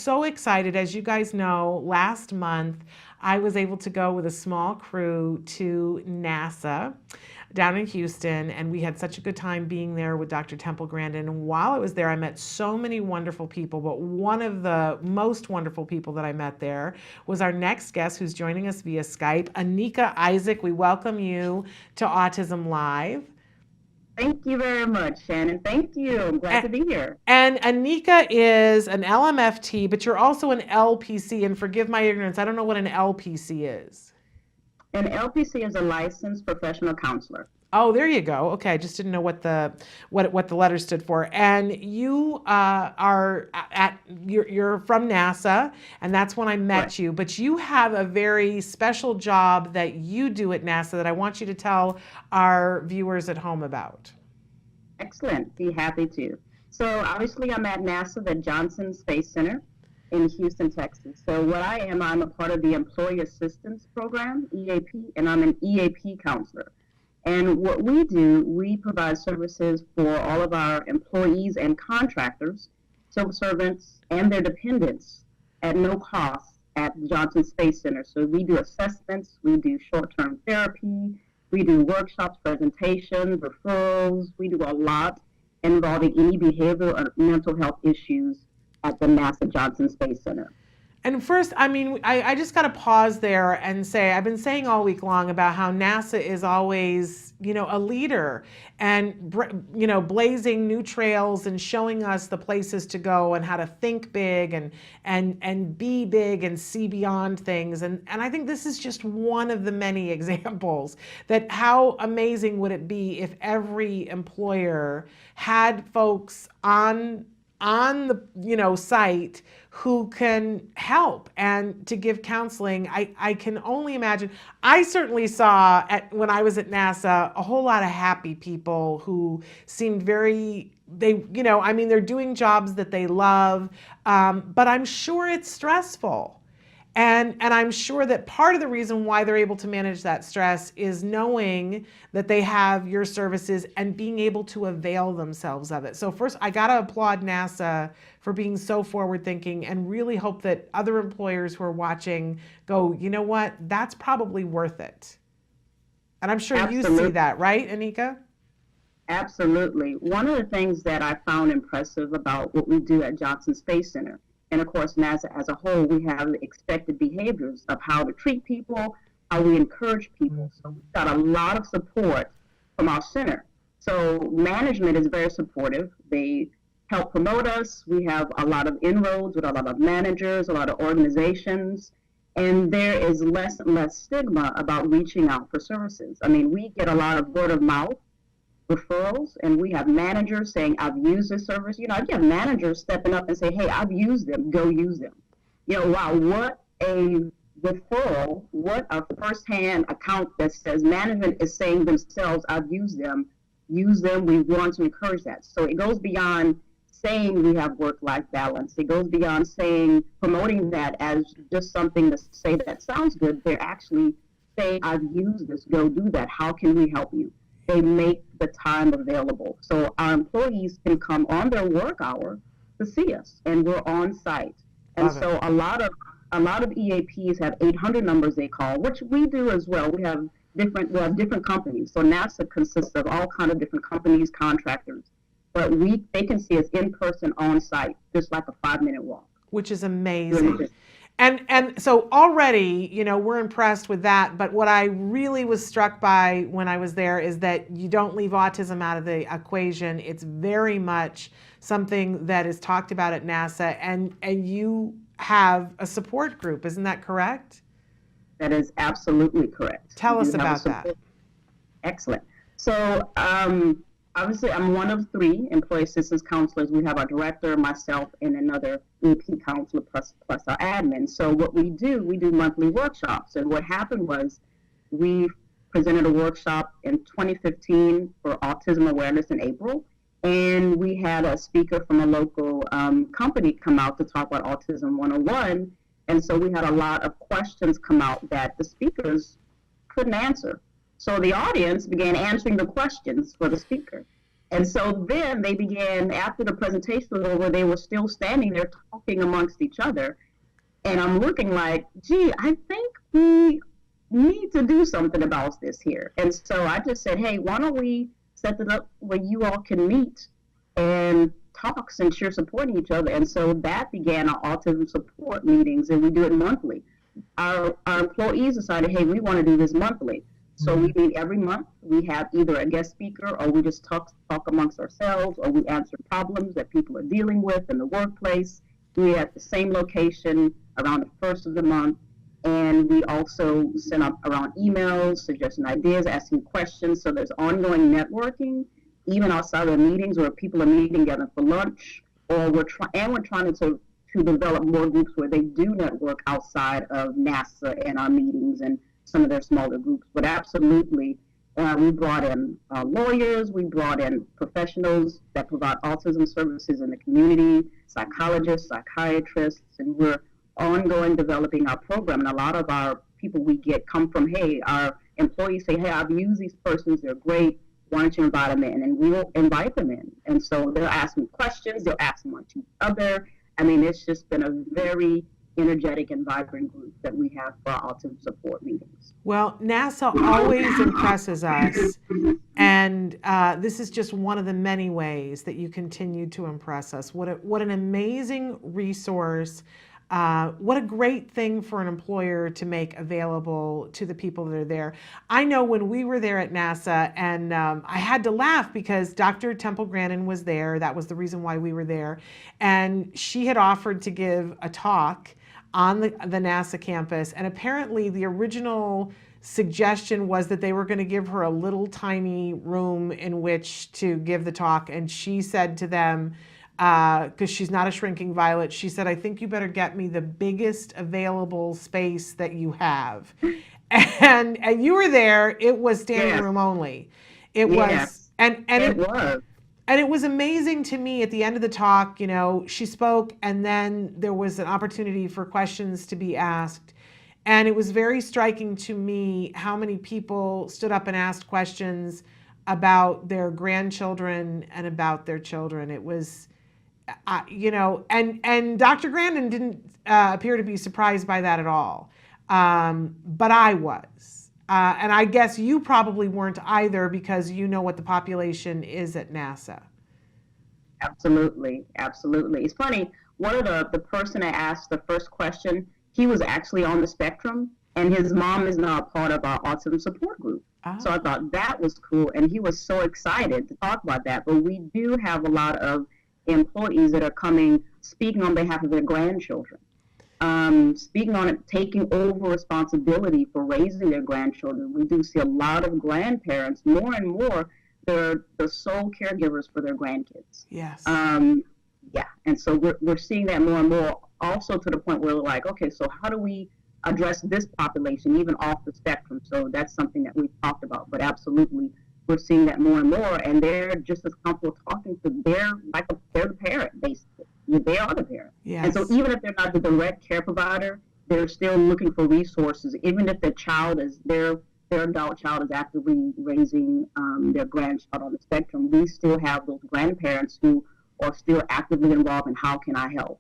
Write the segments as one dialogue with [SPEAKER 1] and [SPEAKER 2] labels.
[SPEAKER 1] so excited. As you guys know, last month I was able to go with a small crew to NASA down in Houston, and we had such a good time being there with Dr. Temple Grandin. And while I was there, I met so many wonderful people, but one of the most wonderful people that I met there was our next guest who's joining us via Skype, Anika Isaac. We welcome you to Autism Live.
[SPEAKER 2] Thank you very much, Shannon. Thank you. I'm glad to be here.
[SPEAKER 1] And Anika is an LMFT, but you're also an LPC. And forgive my ignorance, I don't know what an LPC is.
[SPEAKER 2] An LPC is a licensed professional counselor.
[SPEAKER 1] Oh, there you go. Okay, I just didn't know what the letters stood for. And you you're from NASA, and that's when I met you. But you have a very special job that you do at NASA that I want you to tell our viewers at home about.
[SPEAKER 2] Excellent. Be happy to. So obviously, I'm at NASA, the Johnson Space Center in Houston, Texas. So what I'm a part of the Employee Assistance Program, EAP, and I'm an EAP counselor. And what we do, we provide services for all of our employees and contractors, civil servants, and their dependents at no cost at the Johnson Space Center. So we do assessments, we do short-term therapy, we do workshops, presentations, referrals. We do a lot involving any behavioral or mental health issues at the NASA Johnson Space Center.
[SPEAKER 1] And first, I just got to pause there and say, I've been saying all week long about how NASA is always, a leader and, blazing new trails and showing us the places to go and how to think big and be big and see beyond things. And I think this is just one of the many examples that how amazing would it be if every employer had folks on the site who can help and to give counseling. I can only imagine. I certainly saw when I was at NASA a whole lot of happy people who seemed they're doing jobs that they love, but I'm sure it's stressful. And I'm sure that part of the reason why they're able to manage that stress is knowing that they have your services and being able to avail themselves of it. So first, I got to applaud NASA for being so forward thinking and really hope that other employers who are watching go, you know what, that's probably worth it. And I'm sure
[SPEAKER 2] Absolutely.
[SPEAKER 1] You see that, right, Anika?
[SPEAKER 2] Absolutely. One of the things that I found impressive about what we do at Johnson Space Center, and of course, NASA as a whole, we have expected behaviors of how to treat people, how we encourage people. So we've got a lot of support from our center. So management is very supportive. They help promote us. We have a lot of inroads with a lot of managers, a lot of organizations, and there is less and less stigma about reaching out for services. We get a lot of word of mouth referrals, and we have managers saying, I've used this service. You have managers stepping up and say, hey, I've used them, go use them. Wow, what a referral, what a firsthand account that says management is saying themselves, I've used them, use them. We want to encourage that. So it goes beyond saying we have work-life balance. It goes beyond promoting that as just something to say that sounds good. They're actually saying, I've used this, go do that. How can we help you? They make the time available. So our employees can come on their work hour to see us, and we're on site. And so a lot of EAPs have 800 numbers they call, which we do as well. We have different companies. So NASA consists of all kind of different companies, contractors, but they can see us in person on site, just like a 5-minute walk.
[SPEAKER 1] Which is amazing. And so already, we're impressed with that. But what I really was struck by when I was there is that you don't leave autism out of the equation. It's very much something that is talked about at NASA. And you have a support group. Isn't that correct?
[SPEAKER 2] That is absolutely correct.
[SPEAKER 1] Tell us about that.
[SPEAKER 2] Excellent. So obviously, I'm one of 3 employee assistance counselors. We have our director, myself, and another EP counselor plus our admin. So what we do monthly workshops. And what happened was we presented a workshop in 2015 for autism awareness in April. And we had a speaker from a local company come out to talk about Autism 101. And so we had a lot of questions come out that the speakers couldn't answer. So the audience began answering the questions for the speaker. And so then they began, after the presentation was over, they were still standing there talking amongst each other. And I'm looking like, gee, I think we need to do something about this here. And so I just said, hey, why don't we set it up where you all can meet and talk since you're supporting each other. And so that began our autism support meetings, and we do it monthly. Our employees decided, hey, we want to do this monthly. So we meet every month. We have either a guest speaker, or we just talk amongst ourselves, or we answer problems that people are dealing with in the workplace. We're at the same location around the first of the month. And we also send up around emails, suggesting ideas, asking questions. So there's ongoing networking, even outside of meetings where people are meeting together for lunch, or we're trying to develop more groups where they do network outside of NASA and our meetings and some of their smaller groups. But absolutely, we brought in lawyers, we brought in professionals that provide autism services in the community, psychologists, psychiatrists, and we're ongoing developing our program. And a lot of our people we get come from, hey, our employees say, hey, I've used these persons, they're great, why don't you invite them in? And we will invite them in. And so they'll ask me questions, they'll ask them on each other. I mean, it's just been a very energetic and vibrant group that we have for our autism support meetings.
[SPEAKER 1] Well, NASA always impresses us, and this is just one of the many ways that you continue to impress us. What an amazing resource. What a great thing for an employer to make available to the people that are there. I know when we were there at NASA, and I had to laugh because Dr. Temple Grandin was there. That was the reason why we were there. And she had offered to give a talk on the NASA campus. And apparently the original suggestion was that they were going to give her a little tiny room in which to give the talk. And she said to them, because she's not a shrinking violet, she said, I think you better get me the biggest available space that you have. And you were there, it was standing room only. It was, and it was. And it was amazing to me at the end of the talk, you know, she spoke and then there was an opportunity for questions to be asked. And it was very striking to me how many people stood up and asked questions about their grandchildren and about their children. It was, you know, and Dr. Grandin didn't appear to be surprised by that at all. But I was. And I guess you probably weren't either because you know what the population is at NASA.
[SPEAKER 2] Absolutely. Absolutely. It's funny. One of the person that asked the first question, he was actually on the spectrum, and his mom is now a part of our autism support group. Oh. So I thought that was cool. And he was so excited to talk about that. But we do have a lot of employees that are coming, speaking on behalf of their grandchildren. Speaking on it, taking over responsibility for raising their grandchildren. We do see a lot of grandparents, more and more, they're the sole caregivers for their grandkids.
[SPEAKER 1] Yes.
[SPEAKER 2] Yeah, and so we're seeing that more and more, also to the point where we're like, okay, so how do we address this population, even off the spectrum? So that's something that we've talked about, but absolutely, we're seeing that more and more, and they're just as comfortable talking to they're the parent, basically. They are the parent.
[SPEAKER 1] Yes.
[SPEAKER 2] And so even if they're not the direct care provider, they're still looking for resources. Even if their adult child is actively raising their grandchild on the spectrum, we still have those grandparents who are still actively involved in how can I help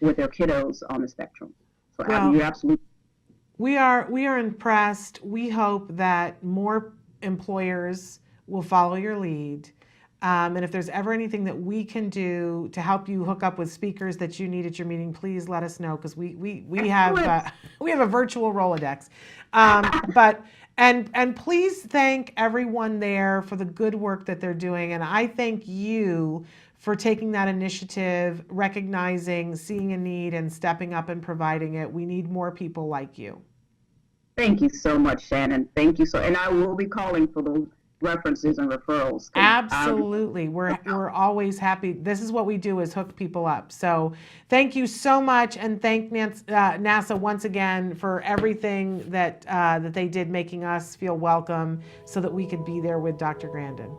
[SPEAKER 2] with their kiddos on the spectrum. So you're absolutely.
[SPEAKER 1] We are impressed. We hope that more employers will follow your lead. And if there's ever anything that we can do to help you hook up with speakers that you need at your meeting, please let us know, because we have a virtual Rolodex. And please thank everyone there for the good work that they're doing. And I thank you for taking that initiative, recognizing, seeing a need, and stepping up and providing it. We need more people like you.
[SPEAKER 2] Thank you so much, Shannon. Thank you and I will be calling for those references and referrals.
[SPEAKER 1] Absolutely. We're always happy. This is what we do, is hook people up. So thank you so much, and thank NASA once again for everything that they did, making us feel welcome so that we could be there with Dr. Grandin.